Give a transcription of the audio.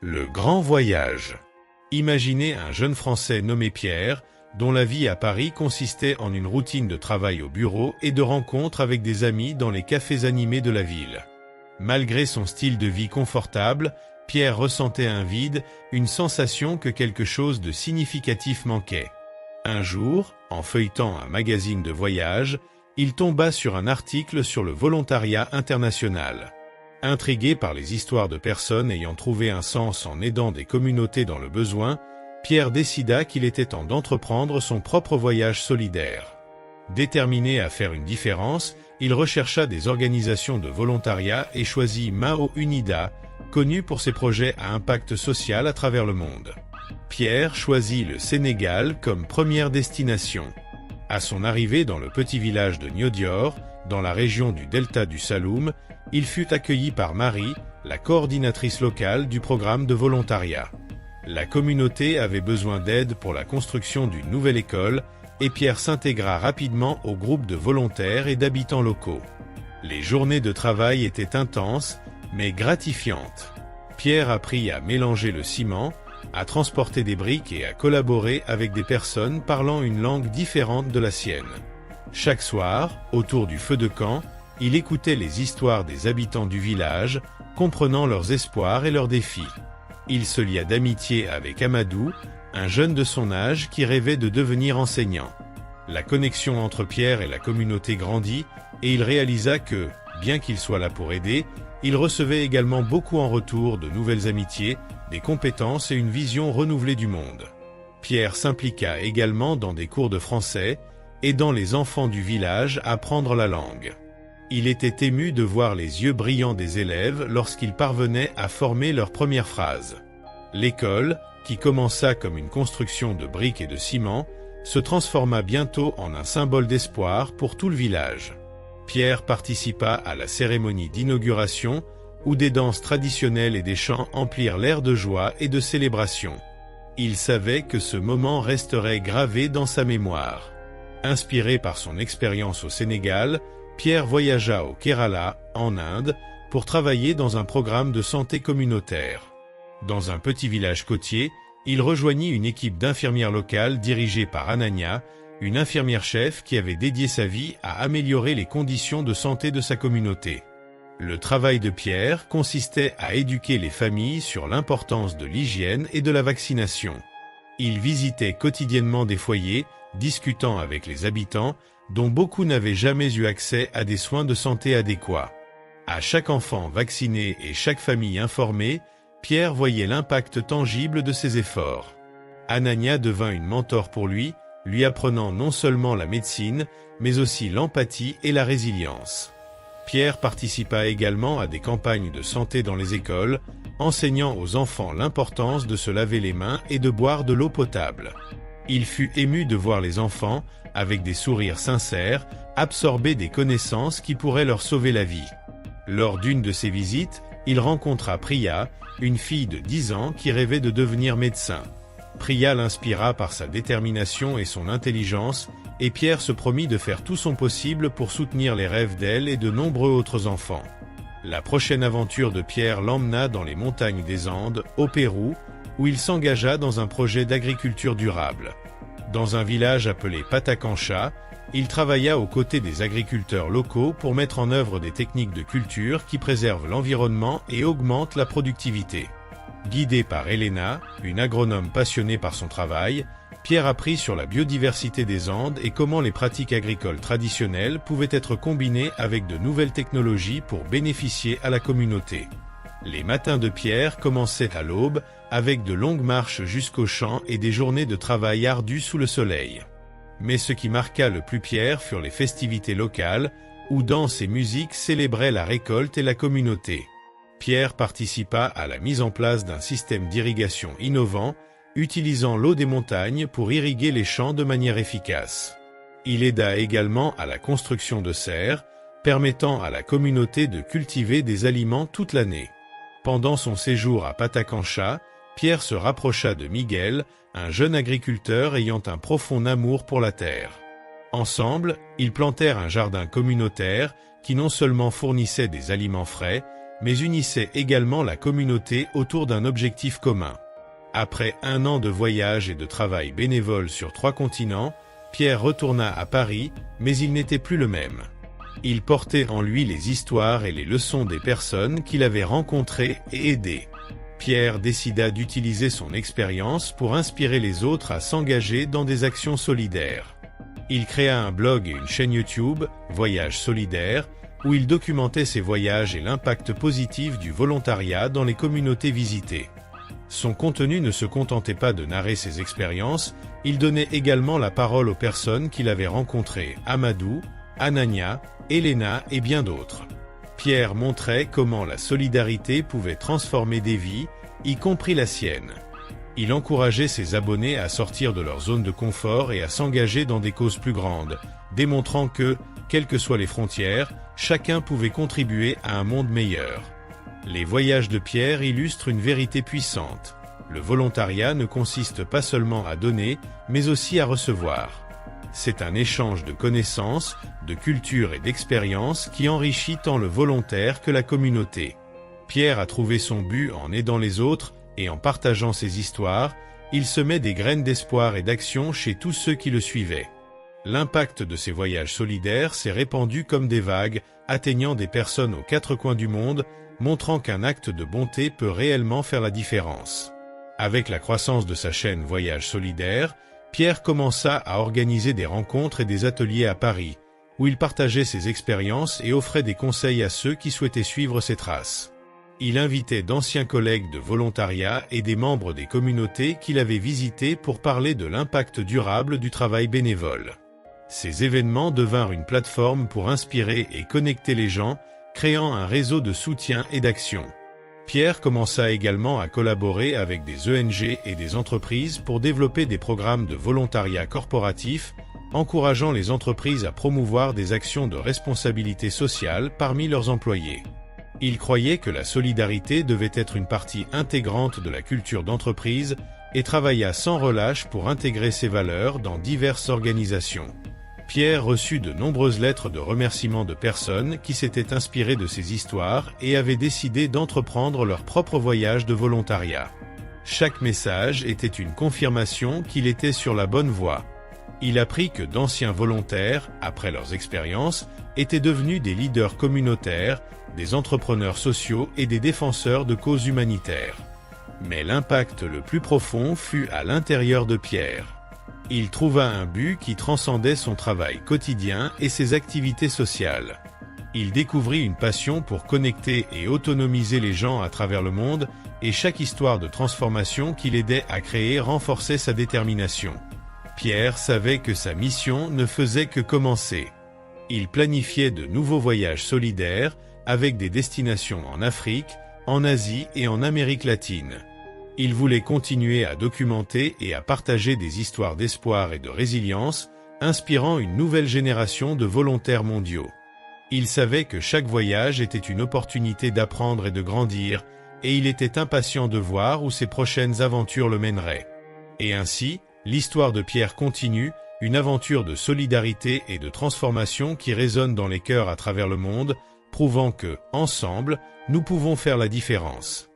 Le grand voyage. Imaginez un jeune Français nommé Pierre, dont la vie à Paris consistait en une routine de travail au bureau et de rencontres avec des amis dans les cafés animés de la ville. Malgré son style de vie confortable, Pierre ressentait un vide, une sensation que quelque chose de significatif manquait. Un jour, en feuilletant un magazine de voyage, il tomba sur un article sur le volontariat international. Intrigué par les histoires de personnes ayant trouvé un sens en aidant des communautés dans le besoin, Pierre décida qu'il était temps d'entreprendre son propre voyage solidaire. Déterminé à faire une différence, il rechercha des organisations de volontariat et choisit Mao Unida, connu pour ses projets à impact social à travers le monde. Pierre choisit le Sénégal comme première destination. À son arrivée dans le petit village de Niodior, dans la région du delta du Saloum, il fut accueilli par Marie, la coordinatrice locale du programme de volontariat. La communauté avait besoin d'aide pour la construction d'une nouvelle école et Pierre s'intégra rapidement au groupe de volontaires et d'habitants locaux. Les journées de travail étaient intenses, mais gratifiantes. Pierre apprit à mélanger le ciment, à transporter des briques et à collaborer avec des personnes parlant une langue différente de la sienne. Chaque soir, autour du feu de camp, il écoutait les histoires des habitants du village, comprenant leurs espoirs et leurs défis. Il se lia d'amitié avec Amadou, un jeune de son âge qui rêvait de devenir enseignant. La connexion entre Pierre et la communauté grandit, et il réalisa que, bien qu'il soit là pour aider, il recevait également beaucoup en retour de nouvelles amitiés, des compétences et une vision renouvelée du monde. Pierre s'impliqua également dans des cours de français, aidant les enfants du village à apprendre la langue. Il était ému de voir les yeux brillants des élèves lorsqu'ils parvenaient à former leurs premières phrases. L'école, qui commença comme une construction de briques et de ciment, se transforma bientôt en un symbole d'espoir pour tout le village. Pierre participa à la cérémonie d'inauguration, où des danses traditionnelles et des chants emplirent l'air de joie et de célébration. Il savait que ce moment resterait gravé dans sa mémoire. Inspiré par son expérience au Sénégal, Pierre voyagea au Kerala, en Inde, pour travailler dans un programme de santé communautaire. Dans un petit village côtier, il rejoignit une équipe d'infirmières locales dirigée par Ananya, une infirmière-chef qui avait dédié sa vie à améliorer les conditions de santé de sa communauté. Le travail de Pierre consistait à éduquer les familles sur l'importance de l'hygiène et de la vaccination. Il visitait quotidiennement des foyers, discutant avec les habitants, dont beaucoup n'avaient jamais eu accès à des soins de santé adéquats. À chaque enfant vacciné et chaque famille informée, Pierre voyait l'impact tangible de ses efforts. Ananya devint une mentor pour lui apprenant non seulement la médecine, mais aussi l'empathie et la résilience. Pierre participa également à des campagnes de santé dans les écoles, enseignant aux enfants l'importance de se laver les mains et de boire de l'eau potable. Il fut ému de voir les enfants, avec des sourires sincères, absorber des connaissances qui pourraient leur sauver la vie. Lors d'une de ses visites, il rencontra Priya, une fille de 10 ans qui rêvait de devenir médecin. Priya l'inspira par sa détermination et son intelligence, et Pierre se promit de faire tout son possible pour soutenir les rêves d'elle et de nombreux autres enfants. La prochaine aventure de Pierre l'emmena dans les montagnes des Andes, au Pérou, où il s'engagea dans un projet d'agriculture durable. Dans un village appelé Patacancha, il travailla aux côtés des agriculteurs locaux pour mettre en œuvre des techniques de culture qui préservent l'environnement et augmentent la productivité. Guidé par Elena, une agronome passionnée par son travail, Pierre apprit sur la biodiversité des Andes et comment les pratiques agricoles traditionnelles pouvaient être combinées avec de nouvelles technologies pour bénéficier à la communauté. Les matins de Pierre commençaient à l'aube, avec de longues marches jusqu'aux champs et des journées de travail ardues sous le soleil. Mais ce qui marqua le plus Pierre furent les festivités locales, où danse et musique célébraient la récolte et la communauté. Pierre participa à la mise en place d'un système d'irrigation innovant, utilisant l'eau des montagnes pour irriguer les champs de manière efficace. Il aida également à la construction de serres, permettant à la communauté de cultiver des aliments toute l'année. Pendant son séjour à Patacancha, Pierre se rapprocha de Miguel, un jeune agriculteur ayant un profond amour pour la terre. Ensemble, ils plantèrent un jardin communautaire qui non seulement fournissait des aliments frais, mais unissait également la communauté autour d'un objectif commun. Après 1 an de voyage et de travail bénévole sur 3 continents, Pierre retourna à Paris, mais il n'était plus le même. Il portait en lui les histoires et les leçons des personnes qu'il avait rencontrées et aidées. Pierre décida d'utiliser son expérience pour inspirer les autres à s'engager dans des actions solidaires. Il créa un blog et une chaîne YouTube, Voyages solidaires, où il documentait ses voyages et l'impact positif du volontariat dans les communautés visitées. Son contenu ne se contentait pas de narrer ses expériences, il donnait également la parole aux personnes qu'il avait rencontrées, Amadou, Anania, Elena et bien d'autres. Pierre montrait comment la solidarité pouvait transformer des vies, y compris la sienne. Il encourageait ses abonnés à sortir de leur zone de confort et à s'engager dans des causes plus grandes, démontrant que, quelles que soient les frontières, chacun pouvait contribuer à un monde meilleur. Les voyages de Pierre illustrent une vérité puissante. Le volontariat ne consiste pas seulement à donner, mais aussi à recevoir. C'est un échange de connaissances, de culture et d'expériences qui enrichit tant le volontaire que la communauté. Pierre a trouvé son but en aidant les autres et en partageant ses histoires, il semait des graines d'espoir et d'action chez tous ceux qui le suivaient. L'impact de ces voyages solidaires s'est répandu comme des vagues, atteignant des personnes aux 4 coins du monde, montrant qu'un acte de bonté peut réellement faire la différence. Avec la croissance de sa chaîne Voyages solidaires, Pierre commença à organiser des rencontres et des ateliers à Paris, où il partageait ses expériences et offrait des conseils à ceux qui souhaitaient suivre ses traces. Il invitait d'anciens collègues de volontariat et des membres des communautés qu'il avait visitées pour parler de l'impact durable du travail bénévole. Ces événements devinrent une plateforme pour inspirer et connecter les gens, créant un réseau de soutien et d'action. Pierre commença également à collaborer avec des ONG et des entreprises pour développer des programmes de volontariat corporatif, encourageant les entreprises à promouvoir des actions de responsabilité sociale parmi leurs employés. Il croyait que la solidarité devait être une partie intégrante de la culture d'entreprise et travailla sans relâche pour intégrer ces valeurs dans diverses organisations. Pierre reçut de nombreuses lettres de remerciement de personnes qui s'étaient inspirées de ses histoires et avaient décidé d'entreprendre leur propre voyage de volontariat. Chaque message était une confirmation qu'il était sur la bonne voie. Il apprit que d'anciens volontaires, après leurs expériences, étaient devenus des leaders communautaires, des entrepreneurs sociaux et des défenseurs de causes humanitaires. Mais l'impact le plus profond fut à l'intérieur de Pierre. Il trouva un but qui transcendait son travail quotidien et ses activités sociales. Il découvrit une passion pour connecter et autonomiser les gens à travers le monde, et chaque histoire de transformation qu'il aidait à créer renforçait sa détermination. Pierre savait que sa mission ne faisait que commencer. Il planifiait de nouveaux voyages solidaires, avec des destinations en Afrique, en Asie et en Amérique latine. Il voulait continuer à documenter et à partager des histoires d'espoir et de résilience, inspirant une nouvelle génération de volontaires mondiaux. Il savait que chaque voyage était une opportunité d'apprendre et de grandir, et il était impatient de voir où ses prochaines aventures le mèneraient. Et ainsi, l'histoire de Pierre continue, une aventure de solidarité et de transformation qui résonne dans les cœurs à travers le monde, prouvant que, ensemble, nous pouvons faire la différence.